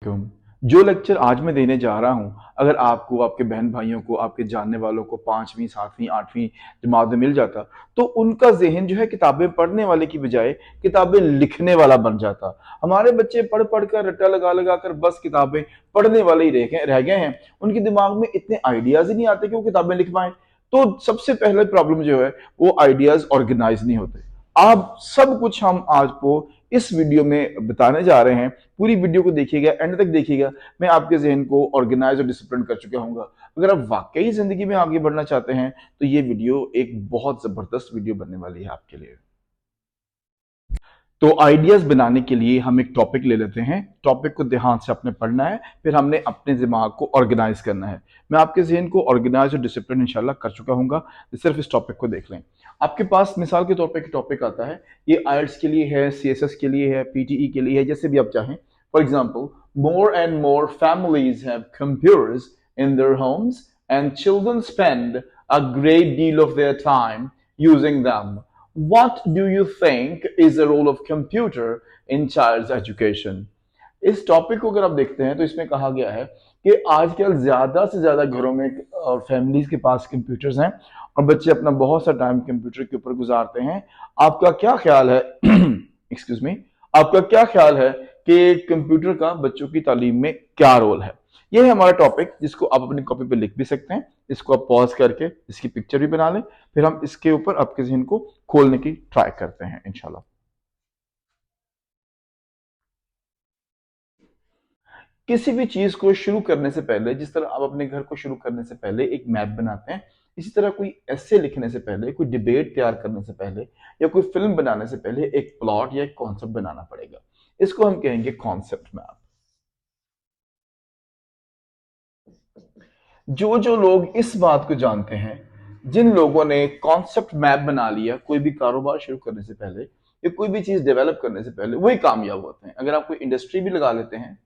वालेकुम। जो लेक्चर आज मैं देने जा रहा हूँ, अगर आपको, आपके बहन भाइयों को, आपके जानने वालों को 5वीं, 7वीं, 8वीं जमात में मिल जाता, तो उनका ज़हन जो है किताबें पढ़ने वाले की बजाय किताबें लिखने वाला बन जाता। हमारे बच्चे पढ़ पढ़ कर, रट्टा लगा लगा कर बस किताबें पढ़ने वाले ही रह गए हैं। उनके दिमाग में इतने आइडियाज़ ही नहीं आते कि वो किताबें लिख पाएँ। तो सबसे पहले प्रॉब्लम जो है, वो आइडियाज़ ऑर्गेनाइज़ नहीं होते। आप सब कुछ हम आज को इस वीडियो में बताने जा रहे हैं। पूरी वीडियो को देखिएगा, एंड तक देखिएगा। मैं आपके ज़हन को ऑर्गेनाइज और डिसिप्लिन कर चुका हूँगा। अगर आप वाकई ज़िंदगी में आगे बढ़ना चाहते हैं, तो ये वीडियो एक बहुत ज़बरदस्त वीडियो बनने वाली है आपके लिए। तो आइडियाज बनाने के लिए हम एक टॉपिक ले लेते हैं। टॉपिक को ध्यान से आपने पढ़ना है, फिर हमने अपने दिमाग को ऑर्गेनाइज करना है। मैं आपके जहन को ऑर्गेनाइज और डिसिप्लिन इंशाल्लाह कर चुका हूँगा। सिर्फ इस टॉपिक को देख लें। आपके पास मिसाल के तौर पे एक टॉपिक आता है, ये आईएलटीएस के लिए है, सीएसएस के लिए है, पीटीई के लिए है, जैसे भी आप चाहें। For example, more and more families have computers in their homes and children spend a great deal of their time using them. What do you think is the role of computer in child's education? इस topic को अगर आप देखते हैं तो इसमें कहा गया है कि आजकल ज्यादा से ज्यादा घरों में और फैमिलीज के पास कंप्यूटर्स हैं और बच्चे अपना बहुत सा टाइम कंप्यूटर के ऊपर गुजारते हैं। आपका क्या ख्याल है एक्सक्यूज मी, आपका क्या ख्याल है कि कंप्यूटर का बच्चों की तालीम में क्या रोल है? ये है हमारा टॉपिक, जिसको आप अपनी कॉपी पे लिख भी सकते हैं। इसको आप पॉज करके इसकी पिक्चर भी बना लें, फिर हम इसके ऊपर आपके जहन को खोलने की ट्राई करते हैं इंशाल्लाह। किसी भी चीज को शुरू करने से पहले, जिस तरह आप अपने घर को शुरू करने से पहले एक मैप बनाते हैं, इसी तरह कोई ऐसे लिखने से पहले, कोई डिबेट तैयार करने से पहले या कोई फिल्म बनाने से पहले एक प्लॉट या एक कॉन्सेप्ट बनाना पड़ेगा। इसको हम कहेंगे कॉन्सेप्ट मैप। जो जो लोग इस बात को जानते हैं, जिन लोगों ने कॉन्सेप्ट मैप बना लिया कोई भी कारोबार शुरू करने से पहले या कोई भी चीज डेवलप करने से पहले, वही कामयाब होते हैं। अगर आप कोई इंडस्ट्री भी लगा लेते हैं,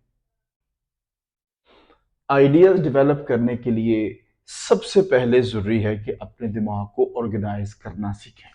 आइडियाज डेवलप करने के लिए सबसे पहले जरूरी है कि अपने दिमाग को ऑर्गेनाइज करना सीखें।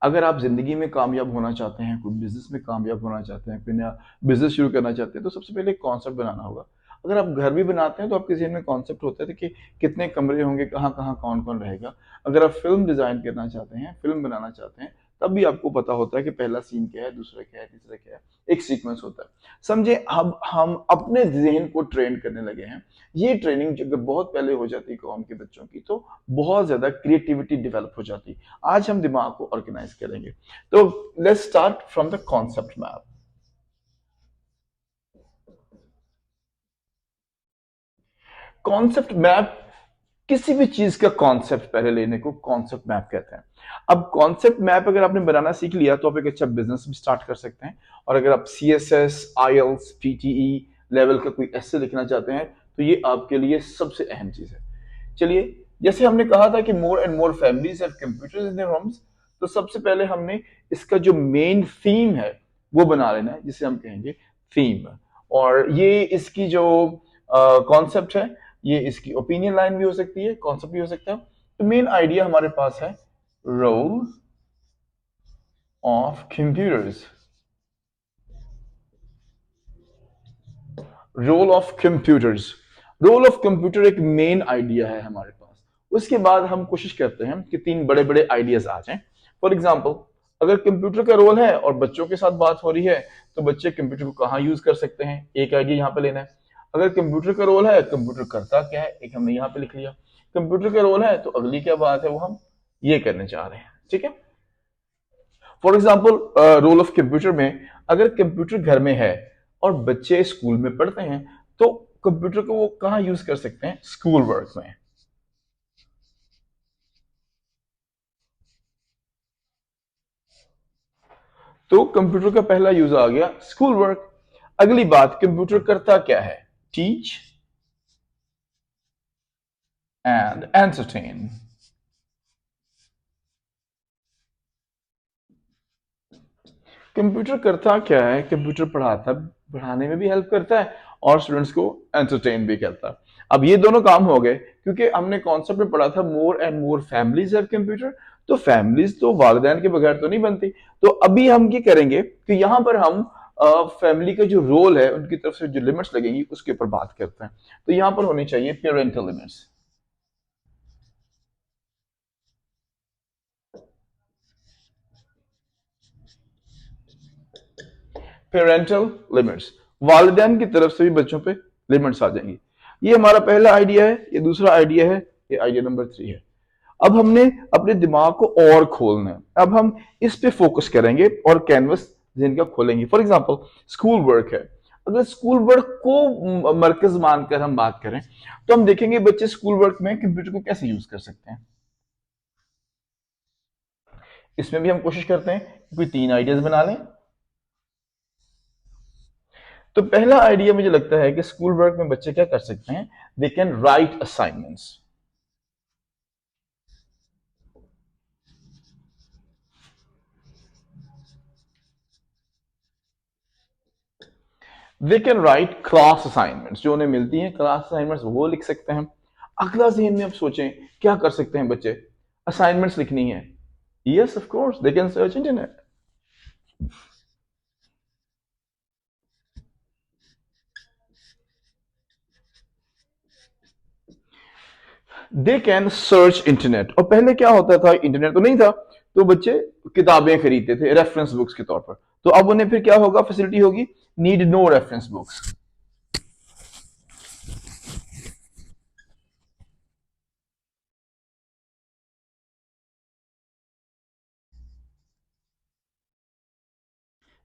अगर आप जिंदगी में कामयाब होना चाहते हैं, कोई बिजनेस में कामयाब होना चाहते हैं, कोई नया बिजनेस शुरू करना चाहते हैं, तो सबसे पहले कॉन्सेप्ट बनाना होगा। अगर आप घर भी बनाते हैं तो आपके जहन में कॉन्सेप्ट होता है कि कितने कमरे होंगे, कहाँ कहाँ कौन कौन रहेगा। अगर आप फिल्म डिजाइन करना चाहते हैं, फिल्म बनाना चाहते हैं, तब भी आपको पता होता है कि पहला सीन क्या है, दूसरा क्या है, तीसरा क्या है। एक सीक्वेंस होता है। समझे, अब हम अपने जहन को ट्रेन करने लगे हैं। ये ट्रेनिंग अगर बहुत पहले हो जाती कौम के बच्चों की, तो बहुत ज्यादा क्रिएटिविटी डेवलप हो जाती। आज हम दिमाग को ऑर्गेनाइज करेंगे। तो let's start from the concept map. Concept map, किसी भी चीज का कॉन्सेप्ट पहले लेने को कॉन्सेप्ट मैप कहते हैं। अब कॉन्सेप्ट मैप अगर आपने बनाना सीख लिया तो आप एक अच्छा बिजनेस भी स्टार्ट कर सकते हैं। और अगर आप सीएसएस, आईएलटीएस, पीटीई लेवल का कोई ऐसे लिखना चाहते हैं, तो ये आपके लिए सबसे अहम चीज है। चलिए, जैसे हमने कहा था कि more and more families have computers in their homes, तो सबसे पहले हमने इसका जो मेन थीम है वो बना लेना है, जिसे हम कहेंगे थीम। और ये इसकी जो कॉन्सेप्ट है, ये इसकी ओपिनियन लाइन भी हो सकती है, कॉन्सेप्ट भी हो सकता है। तो मेन आइडिया हमारे पास है role of computers. Role of computers, role of computer एक मेन आइडिया है हमारे पास। उसके बाद हम कोशिश करते हैं कि तीन बड़े बड़े आइडियाज आ जाएं। फॉर एग्जाम्पल, अगर कंप्यूटर का रोल है और बच्चों के साथ बात हो रही है, तो बच्चे कंप्यूटर को कहाँ यूज कर सकते हैं, एक आइडिया यहाँ पे लेना है। अगर कंप्यूटर का रोल है, कंप्यूटर करता क्या है, एक हमने यहाँ पे लिख लिया। कंप्यूटर का रोल है, तो अगली क्या बात है वो हम ये करने चाह रहे हैं। ठीक है। For example, role of computer में, अगर कंप्यूटर घर में है और बच्चे स्कूल में पढ़ते हैं, तो कंप्यूटर को वो कहाँ यूज कर सकते हैं, स्कूल वर्क में। तो कंप्यूटर का पहला यूज आ गया स्कूल वर्क। अगली बात, कंप्यूटर करता क्या है, टीच एंड एंटरटेन। कंप्यूटर करता क्या है, कंप्यूटर पढ़ाता, पढ़ाने में भी हेल्प करता है और स्टूडेंट्स को एंटरटेन भी करता है। अब ये दोनों काम हो गए, क्योंकि हमने कॉन्सेप्ट में पढ़ा था more and more families have computer. तो फैमिलीज तो वालिदैन के बगैर तो नहीं बनती। तो अभी हम ये करेंगे कि यहाँ पर हम फैमिली का जो रोल है उनकी तरफ से जो लिमिट्स लगेंगी उसके ऊपर बात करते हैं। तो यहां पर होनी चाहिए पेरेंटल लिमिट्स। पेरेंटल लिमिट्स, वालिदैन की तरफ से भी बच्चों पे लिमिट्स आ जाएंगी। ये हमारा पहला आइडिया है, ये दूसरा आइडिया है, ये आइडिया नंबर 3 है। अब हमने अपने दिमाग को और खोलना है, अब हम इस पे फोकस करेंगे और कैनवस जिनका खोलेंगे। फॉर एग्जांपल स्कूल वर्क है, अगर स्कूल वर्क को मरकज मानकर हम बात करें तो हम देखेंगे बच्चे स्कूल वर्क में कंप्यूटर को कैसे यूज कर सकते हैं। इसमें भी हम कोशिश करते हैं कि कोई 3 आइडियाज बना लें। तो पहला आइडिया मुझे लगता है कि स्कूल वर्क में बच्चे क्या कर सकते हैं, they can write assignments. They can write class assignments, जो उन्हें मिलती हैं क्लास असाइनमेंट्स वो लिख सकते हैं। अगला जहन में अब सोचें क्या कर सकते हैं बच्चे, असाइनमेंट्स लिखनी है, yes of course they can search internet. They can search internet. और पहले क्या होता था, इंटरनेट तो नहीं था, तो बच्चे किताबें खरीदते थे रेफरेंस बुक्स के तौर पर। तो अब उन्हें फिर क्या होगा, फैसिलिटी होगी, need no reference books.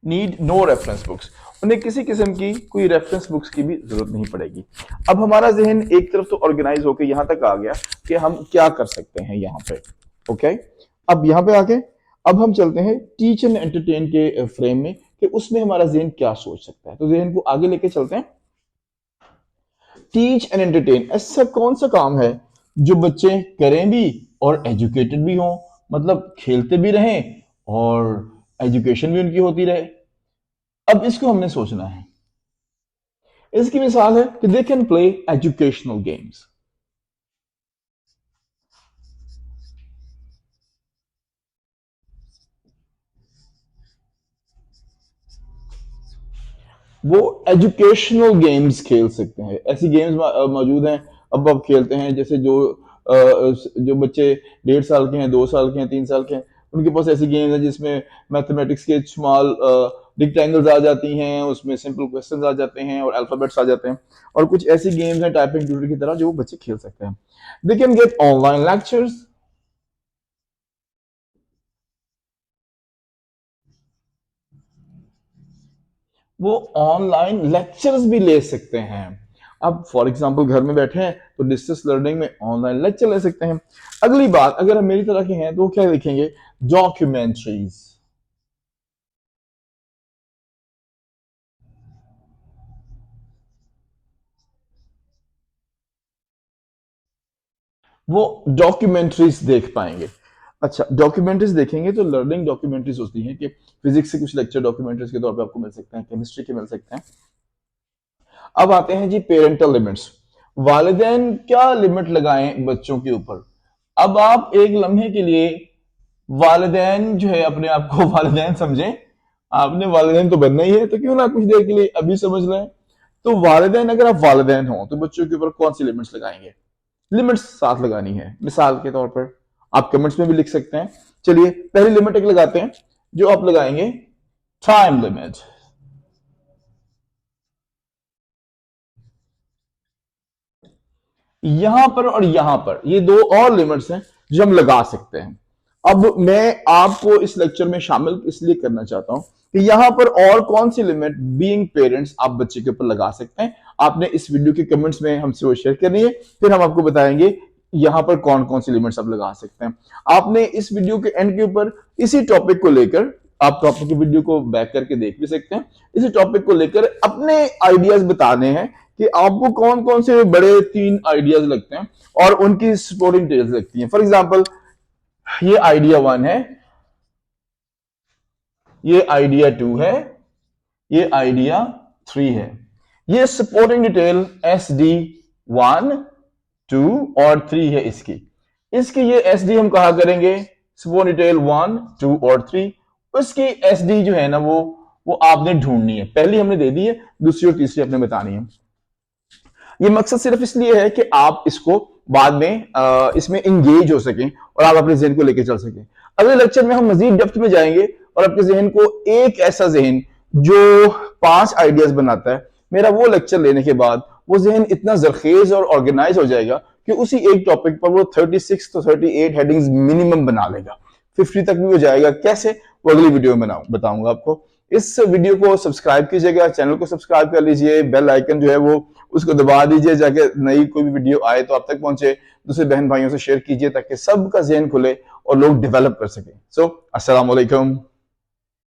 Need no reference books, उन्हें किसी किस्म की कोई रेफरेंस बुक्स की भी जरूरत नहीं पड़ेगी। अब हमारा जहन एक तरफ तो ऑर्गेनाइज होकर यहां तक आ गया कि हम क्या कर सकते हैं यहां पे। ओके, अब यहां पे आके अब हम चलते हैं टीच एंड एंटरटेन के फ्रेम में कि उसमें हमारा जहन क्या सोच सकता है। तो जहन को आगे लेके चलते हैं। टीच एंड एंटरटेन, ऐसा कौन सा काम है जो बच्चे करें भी और एजुकेटेड भी हों, मतलब खेलते भी रहें और एजुकेशन भी उनकी होती रहे। अब इसको हमने सोचना है। इसकी मिसाल है कि they can play educational games. वो एजुकेशनल गेम्स खेल सकते हैं, ऐसी गेम्स मौजूद हैं। अब खेलते हैं जैसे जो बच्चे 1.5 साल के हैं, 2 साल के हैं, 3 साल के हैं, उनके पास ऐसी गेम्स हैं जिसमें मैथमेटिक्स के स्मॉल रिक्टेंगल्स आ जाती हैं, उसमें सिंपल क्वेश्चंस आ जाते हैं और अल्फाबेट्स आ जाते हैं। और कुछ ऐसी गेम्स हैं टाइपिंग ट्यूटर की तरह जो बच्चे खेल सकते हैं। They can get online lectures. वो ऑनलाइन लेक्चर्स भी ले सकते हैं। अब फॉर एग्जांपल घर में बैठे हैं तो डिस्टेंस लर्निंग में ऑनलाइन लेक्चर ले सकते हैं। अगली बात, अगर हम मेरी तरह के हैं तो वो क्या लिखेंगे, डॉक्यूमेंट्रीज। वो डॉक्यूमेंट्रीज देख पाएंगे। अच्छा, डॉक्यूमेंट्रीज देखेंगे तो लर्निंग डॉक्यूमेंट्रीज होती हैं कि फिजिक्स से कुछ लेक्चर डॉक्यूमेंट्रीज के तौर पे आपको मिल सकते हैं, केमिस्ट्री के मिल सकते हैं। अब आते हैं जी पेरेंटल लिमिट्स, वालिदैन क्या लिमिट लगाएं बच्चों के ऊपर। अब आप एक लम्हे के लिए वालिदैन जो है अपने आप को वालिदैन समझें, आपने वालिदैन तो बनना ही है, तो क्यों ना कुछ देर के लिए अभी समझ लें। तो वालिदैन, अगर आप वालिदैन हो तो बच्चों के ऊपर कौन सी लिमिट्स लगाएंगे, लिमिट्स साथ लगानी है। मिसाल के तौर पर आप कमेंट्स में भी लिख सकते हैं। चलिए पहली लिमिट एक लगाते हैं, जो आप लगाएंगे टाइम लिमिट। यहां पर और यहां पर ये दो और लिमिट्स हैं जो हम लगा सकते हैं। अब मैं आपको इस लेक्चर में शामिल इसलिए करना चाहता हूं कि यहां पर और कौन सी लिमिट बीइंग पेरेंट्स आप बच्चे के ऊपर लगा सकते हैं। आपने इस वीडियो के कमेंट्स में हमसे वो शेयर करनी है, फिर हम आपको बताएंगे यहां पर कौन कौन सी लिमिट्स आप लगा सकते हैं। आपने इस वीडियो के एंड के ऊपर इसी टॉपिक को लेकर, आप टॉपिक की वीडियो को बैक करके देख भी सकते हैं, इसी टॉपिक को लेकर अपने आइडियाज बताने हैं कि आपको कौन कौन से बड़े 3 आइडियाज लगते हैं और उनकी सपोर्टिंग डिटेल्स लगती हैं। फॉर एग्जांपल ये आइडिया 1 है, ये आइडिया 2 है, ये आइडिया 3 है। ये सपोर्टिंग डिटेल SD 1, 2 और 3 है इसकी। इसकी ये SD हम कहा करेंगे सपोर्ट डिटेल 1, 2 और 3। उसकी SD जो है ना वो वो आपने ढूंढनी है। पहली हमने दे दी है, दूसरी और तीसरी आपने बतानी है। ये मकसद सिर्फ इसलिए है कि आप इसको बाद में इसमें इंगेज हो सकें और आप अपने जहन को लेकर चल सकें। अगले लेक्चर में हम मजीद डेप्थ में जाएंगे और आपके जहन को एक ऐसा जहन जो 5 आइडियाज बनाता है, मेरा वो लेक्चर लेने के बाद वो जहन इतना जरखेज और ऑर्गेनाइज हो जाएगा कि उसी एक टॉपिक पर वो 36 तो 38 हेडिंग्स मिनिमम बना लेगा। 50 तक भी हो जाएगा। कैसे, वो अगली वीडियो में बताऊंगा आपको। इस वीडियो को सब्सक्राइब कीजिएगा, चैनल को सब्सक्राइब कर लीजिए, बेल आइकन जो है वो उसको दबा दीजिए जाके नई कोई भी वीडियो आए तो आप तक पहुंचे। दूसरे बहन भाइयों से शेयर कीजिए ताकि सबका जहन खुले और लोग डेवलप कर सकें। सो अस्सलाम वालेकुम।